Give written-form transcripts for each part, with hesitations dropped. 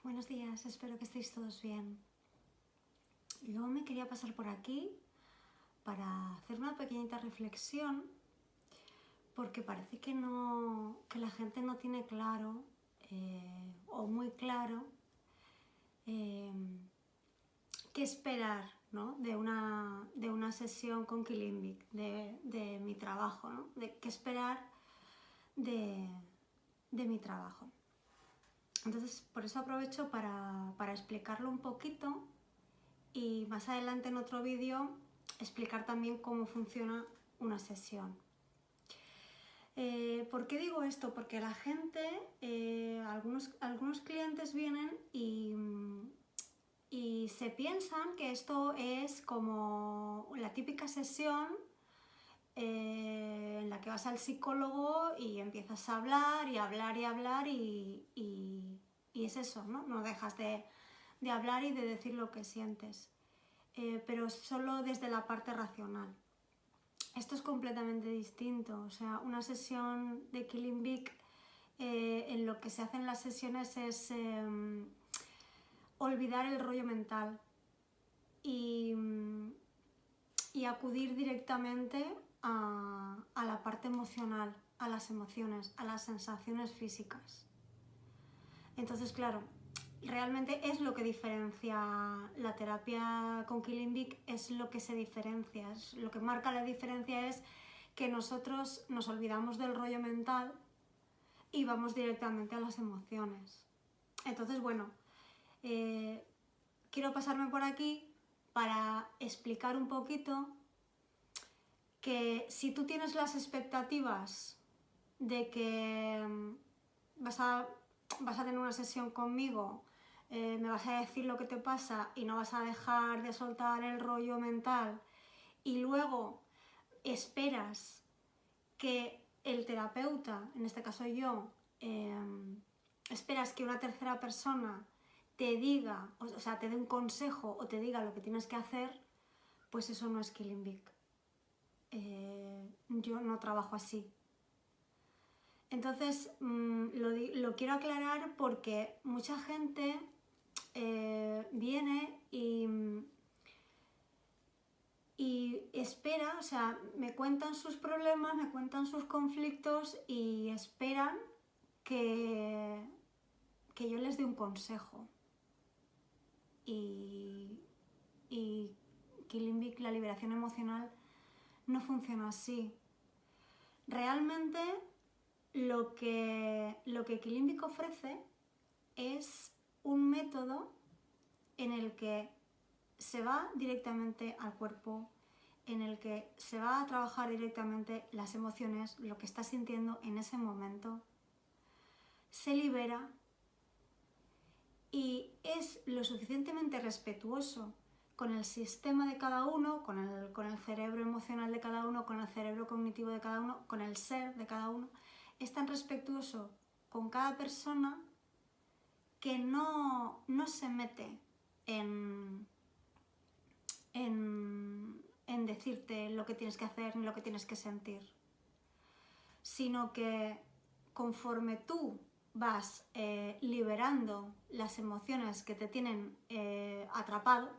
Buenos días, espero que estéis todos bien. Yo me quería pasar por aquí para hacer una pequeñita reflexión porque parece que la gente no tiene claro o muy claro eh, qué esperar, ¿no? de una sesión con Kilimbic, de mi trabajo, ¿no? De qué esperar de mi trabajo. Entonces, por eso aprovecho para explicarlo un poquito y más adelante en otro vídeo explicar también cómo funciona una sesión. ¿Por qué digo esto? Porque la gente, algunos clientes vienen y se piensan que esto es como la típica sesión en la que vas al psicólogo y empiezas a hablar y hablar y hablar y es eso, ¿no? No dejas de hablar y de decir lo que sientes. Pero solo desde la parte racional. Esto es completamente distinto, o sea, una sesión de Kilimbic, en lo que se hace en las sesiones es olvidar el rollo mental y acudir directamente a la parte emocional, a las emociones, a las sensaciones físicas. Entonces, claro, realmente es lo que diferencia la terapia con Kilimbic, es lo que se diferencia, es lo que marca la diferencia es que nosotros nos olvidamos del rollo mental y vamos directamente a las emociones. Entonces, bueno, quiero pasarme por aquí para explicar un poquito que si tú tienes las expectativas de que vas a tener una sesión conmigo, me vas a decir lo que te pasa y no vas a dejar de soltar el rollo mental y luego esperas que el terapeuta, en este caso yo, esperas que una tercera persona te diga, o sea, te dé un consejo o te diga lo que tienes que hacer, pues eso no es Kilimbic. Yo no trabajo así. Entonces, lo quiero aclarar porque mucha gente viene y espera, o sea, me cuentan sus problemas, me cuentan sus conflictos y esperan que yo les dé un consejo. Y Kilimbic, la liberación emocional, no funciona así. Realmente lo que Kilimbic ofrece es un método en el que se va directamente al cuerpo, en el que se va a trabajar directamente las emociones, lo que estás sintiendo en ese momento, se libera y es lo suficientemente respetuoso con el sistema de cada uno, con el cerebro emocional de cada uno, con el cerebro cognitivo de cada uno, con el ser de cada uno. Es tan respetuoso con cada persona que no se mete en decirte lo que tienes que hacer ni lo que tienes que sentir, sino que conforme tú vas liberando las emociones que te tienen atrapado,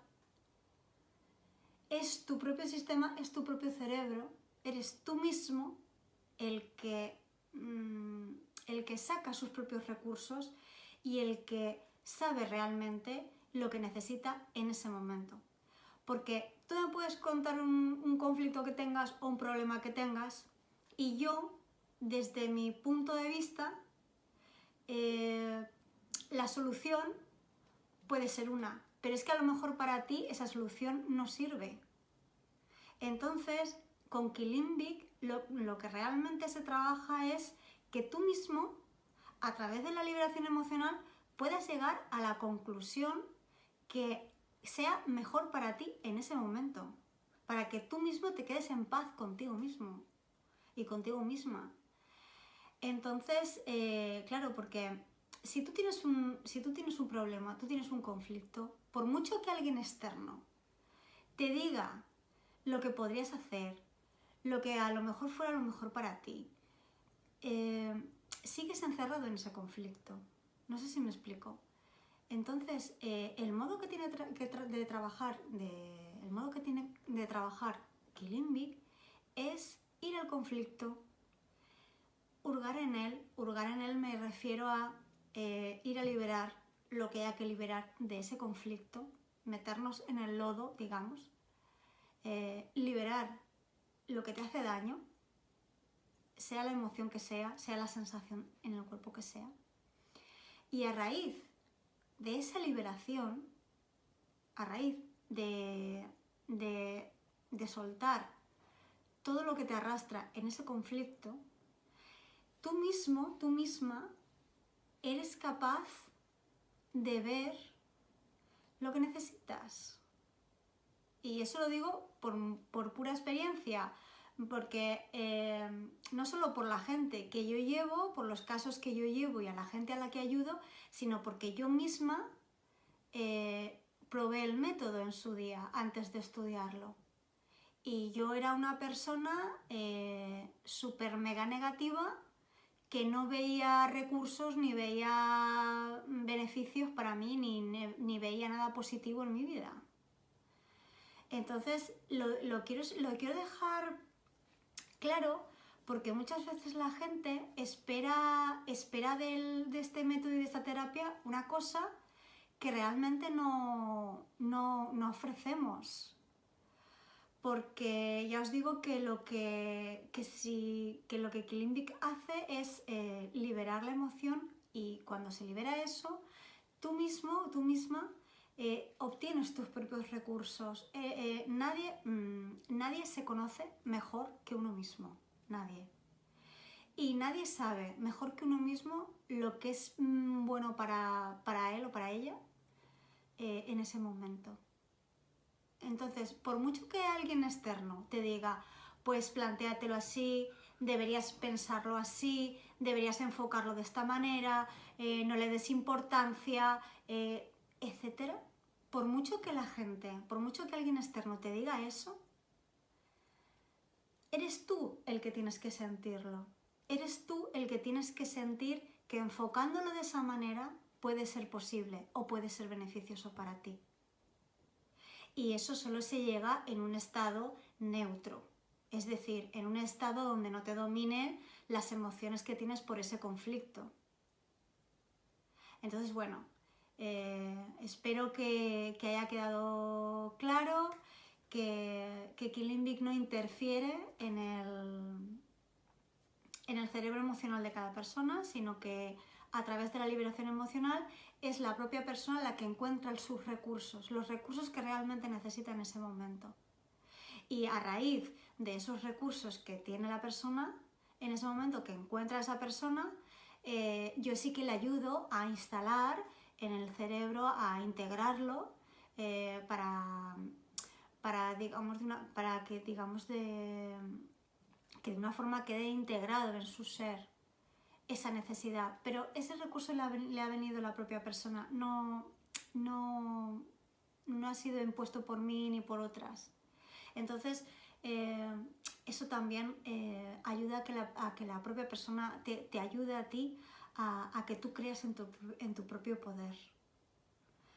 es tu propio sistema, es tu propio cerebro, eres tú mismo el que saca sus propios recursos y el que sabe realmente lo que necesita en ese momento. Porque tú me puedes contar un conflicto que tengas o un problema que tengas y yo, desde mi punto de vista, la solución puede ser una, pero es que a lo mejor para ti esa solución no sirve. Entonces, con Kilimbic lo que realmente se trabaja es que tú mismo, a través de la liberación emocional, puedas llegar a la conclusión que sea mejor para ti en ese momento, para que tú mismo te quedes en paz contigo mismo y contigo misma. Entonces, claro, porque si tú tienes un problema, tú tienes un conflicto, por mucho que alguien externo te diga lo que podrías hacer, lo que a lo mejor fuera lo mejor para ti, sigues encerrado en ese conflicto. No sé si me explico. Entonces, el modo que tiene de trabajar Quilimbik es ir al conflicto, hurgar en él. Hurgar en él me refiero a ir a liberar lo que haya que liberar de ese conflicto, meternos en el lodo, digamos, liberar lo que te hace daño, sea la emoción que sea la sensación en el cuerpo que sea. Y a raíz de esa liberación, a raíz de soltar todo lo que te arrastra en ese conflicto, tú mismo, tú misma, eres capaz de ver lo que necesitas. Y eso lo digo por pura experiencia, porque no solo por la gente que yo llevo, por los casos que yo llevo y a la gente a la que ayudo, sino porque yo misma probé el método en su día, antes de estudiarlo. Y yo era una persona súper mega negativa, que no veía recursos ni veía beneficios para mí, ni veía nada positivo en mi vida. Entonces lo quiero dejar claro, porque muchas veces la gente espera de este método y de esta terapia una cosa que realmente no ofrecemos. Porque ya os digo que lo que Quilimbik hace es liberar la emoción, y cuando se libera eso, tú mismo, tú misma, obtienes tus propios recursos. Nadie se conoce mejor que uno mismo, nadie. Y nadie sabe mejor que uno mismo lo que es bueno para él o para ella en ese momento. Entonces, por mucho que alguien externo te diga, pues plantéatelo así, deberías pensarlo así, deberías enfocarlo de esta manera, no le des importancia, etcétera, por mucho que alguien externo te diga eso, eres tú el que tienes que sentirlo. Eres tú el que tienes que sentir que enfocándolo de esa manera puede ser posible o puede ser beneficioso para ti. Y eso solo se llega en un estado neutro, es decir, en un estado donde no te dominen las emociones que tienes por ese conflicto. Entonces, bueno, espero que haya quedado claro que Quilimbik no interfiere en el cerebro emocional de cada persona, sino que a través de la liberación emocional es la propia persona la que encuentra sus recursos, los recursos que realmente necesita en ese momento. Y a raíz de esos recursos que tiene la persona, en ese momento que encuentra a esa persona, yo sí que le ayudo a instalar en el cerebro, a integrarlo para que de una forma quede integrado en su ser esa necesidad. Pero ese recurso le ha venido la propia persona, no ha sido impuesto por mí ni por otras. Entonces, eso también ayuda a que la propia persona te ayude a ti a que tú creas en tu propio poder.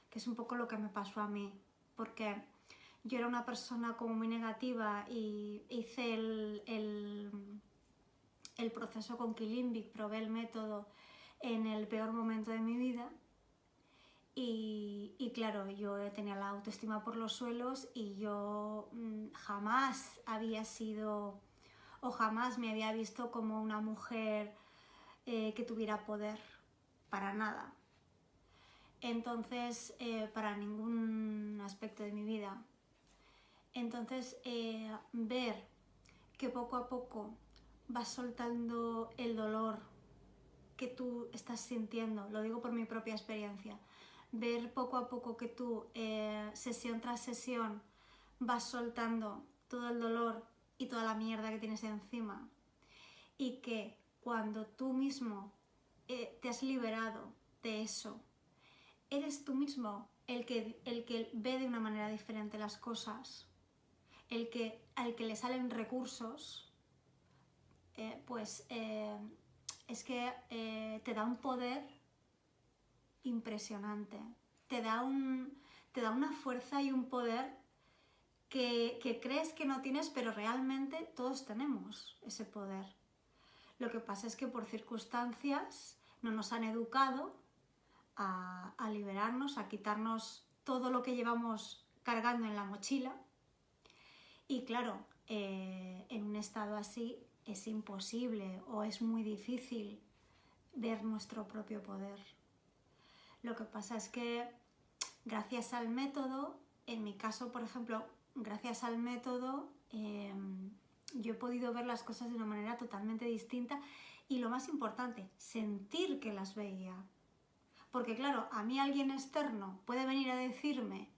Que es un poco lo que me pasó a mí, porque yo era una persona como muy negativa y hice el proceso con Quilimbik, probé el método en el peor momento de mi vida. Y claro, yo tenía la autoestima por los suelos y yo jamás había sido o jamás me había visto como una mujer que tuviera poder, para nada. Entonces, para ningún aspecto de mi vida. Entonces, ver que poco a poco vas soltando el dolor que tú estás sintiendo, lo digo por mi propia experiencia, ver poco a poco que tú, sesión tras sesión, vas soltando todo el dolor y toda la mierda que tienes encima, y que cuando tú mismo te has liberado de eso, eres tú mismo el que ve de una manera diferente las cosas, al que le salen recursos, es que te da un poder impresionante. te da una fuerza y un poder que crees que no tienes, pero realmente todos tenemos ese poder. Lo que pasa es que por circunstancias no nos han educado a liberarnos, a quitarnos todo lo que llevamos cargando en la mochila. Y claro, en un estado así es imposible o es muy difícil ver nuestro propio poder. Lo que pasa es que gracias al método, en mi caso, por ejemplo, gracias al método, yo he podido ver las cosas de una manera totalmente distinta y lo más importante, sentir que las veía. Porque claro, a mí alguien externo puede venir a decirme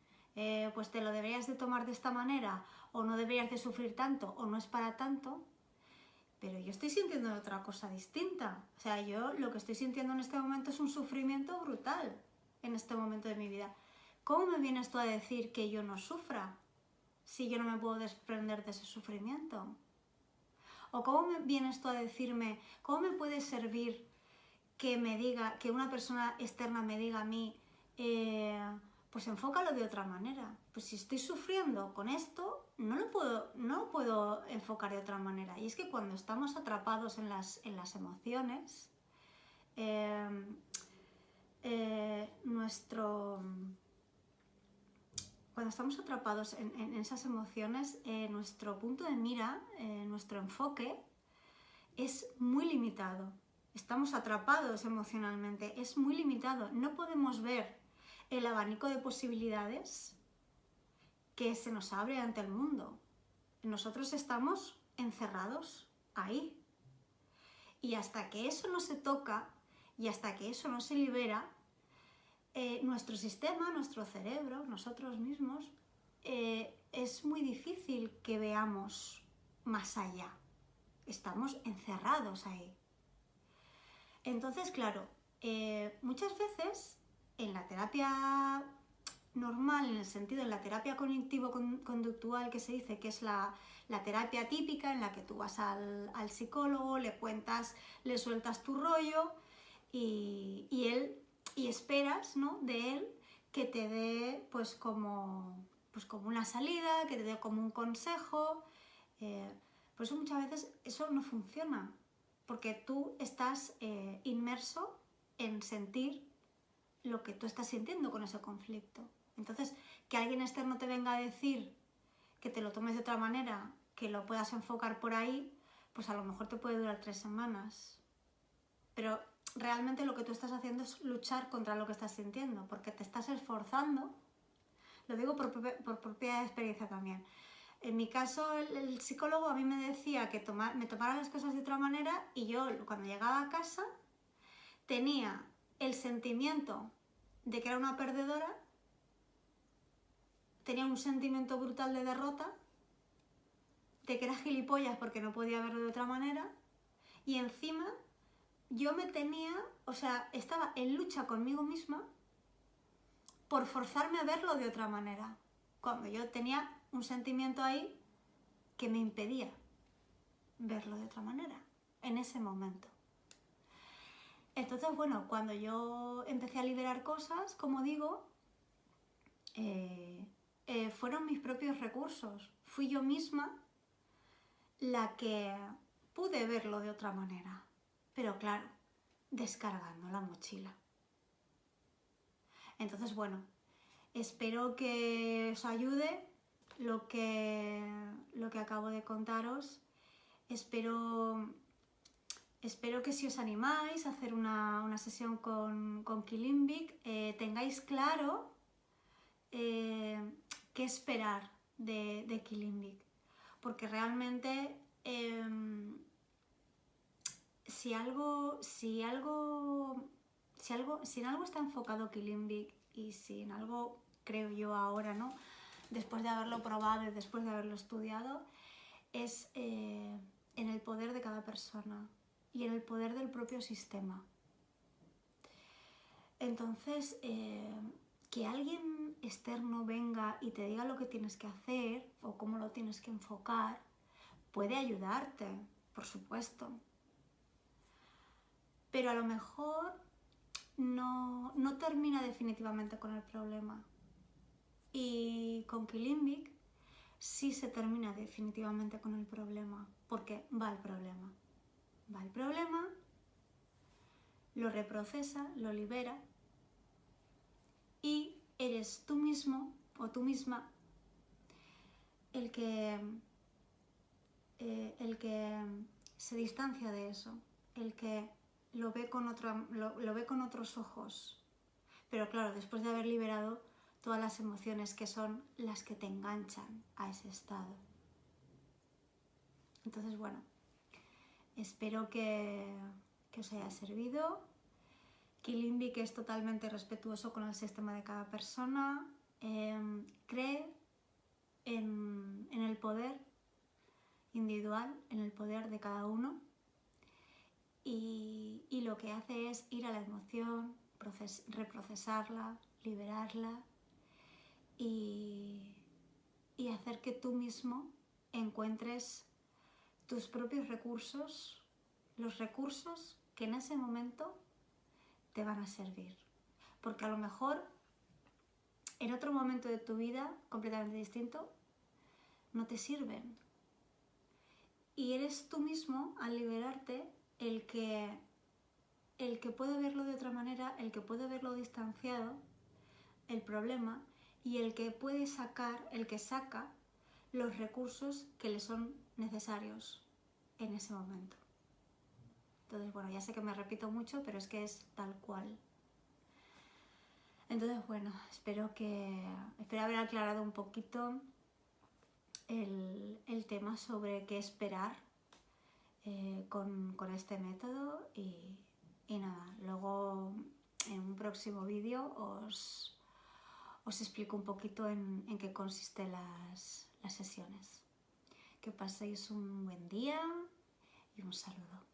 pues te lo deberías de tomar de esta manera o no deberías de sufrir tanto o no es para tanto, pero yo estoy sintiendo otra cosa distinta. O sea, yo lo que estoy sintiendo en este momento es un sufrimiento brutal en este momento de mi vida. ¿Cómo me vienes tú a decir que yo no sufra si yo no me puedo desprender de ese sufrimiento? ¿O cómo me vienes tú a decirme, cómo me puede servir que me diga, que una persona externa me diga a mí, pues enfócalo de otra manera? Pues si estoy sufriendo con esto, no lo puedo enfocar de otra manera. Y es que cuando estamos atrapados en las emociones, cuando estamos atrapados en esas emociones, nuestro punto de mira, nuestro enfoque es muy limitado. Estamos atrapados emocionalmente, es muy limitado. No podemos ver el abanico de posibilidades que se nos abre ante el mundo. Nosotros estamos encerrados ahí. Y hasta que eso no se toca y hasta que eso no se libera, nuestro sistema, nuestro cerebro, nosotros mismos, es muy difícil que veamos más allá. Estamos encerrados ahí. Entonces, claro, muchas veces en la terapia normal, en el sentido, en la terapia cognitivo-conductual que se dice que es la terapia típica en la que tú vas al psicólogo, le cuentas, le sueltas tu rollo y esperas, ¿no?, de él que te dé pues como una salida, que te dé como un consejo. Por eso muchas veces eso no funciona, porque tú estás inmerso en sentir lo que tú estás sintiendo con ese conflicto. Entonces, que alguien externo te venga a decir que te lo tomes de otra manera, que lo puedas enfocar por ahí, pues a lo mejor te puede durar 3 semanas. Pero realmente lo que tú estás haciendo es luchar contra lo que estás sintiendo, porque te estás esforzando. Lo digo por propia experiencia también. En mi caso, el psicólogo a mí me decía que me tomara las cosas de otra manera y yo cuando llegaba a casa tenía el sentimiento de que era una perdedora, tenía un sentimiento brutal de derrota, de que era gilipollas porque no podía verlo de otra manera y encima yo estaba en lucha conmigo misma por forzarme a verlo de otra manera, cuando yo tenía un sentimiento ahí que me impedía verlo de otra manera, en ese momento. Entonces, bueno, cuando yo empecé a liberar cosas, como digo, fueron mis propios recursos. Fui yo misma la que pude verlo de otra manera. Pero claro, descargando la mochila. Entonces, bueno, espero que os ayude lo que acabo de contaros. Espero que si os animáis a hacer una sesión con Kilimbic, tengáis claro qué esperar de Kilimbic. Porque realmente si en algo está enfocado Kilimbic y si en algo creo yo ahora, ¿no?, después de haberlo probado y después de haberlo estudiado, es en el poder de cada persona y en el poder del propio sistema. Entonces, que alguien externo venga y te diga lo que tienes que hacer o cómo lo tienes que enfocar, puede ayudarte, por supuesto. Pero a lo mejor no termina definitivamente con el problema. Y con Quilimbik sí se termina definitivamente con el problema, porque va el problema. Va el problema, lo reprocesa, lo libera y eres tú mismo o tú misma el que se distancia de eso, el que lo ve con otros ojos. Pero claro, después de haber liberado todas las emociones que son las que te enganchan a ese estado. Entonces, bueno, espero que os haya servido. Quilimbik es totalmente respetuoso con el sistema de cada persona, cree en el poder individual, en el poder de cada uno, y lo que hace es ir a la emoción, reprocesarla, liberarla y hacer que tú mismo encuentres tus propios recursos, los recursos que en ese momento te van a servir. Porque a lo mejor en otro momento de tu vida completamente distinto no te sirven. Y eres tú mismo, al liberarte, el que puede verlo de otra manera, el que puede verlo distanciado, el problema, y el que puede sacar, el que saca los recursos que le son necesarios en ese momento. Entonces, bueno, ya sé que me repito mucho, pero es que es tal cual. Entonces, bueno, espero haber aclarado un poquito el tema sobre qué esperar con este método y nada, luego en un próximo vídeo os explico un poquito en qué consisten las sesiones. Que paséis un buen día y un saludo.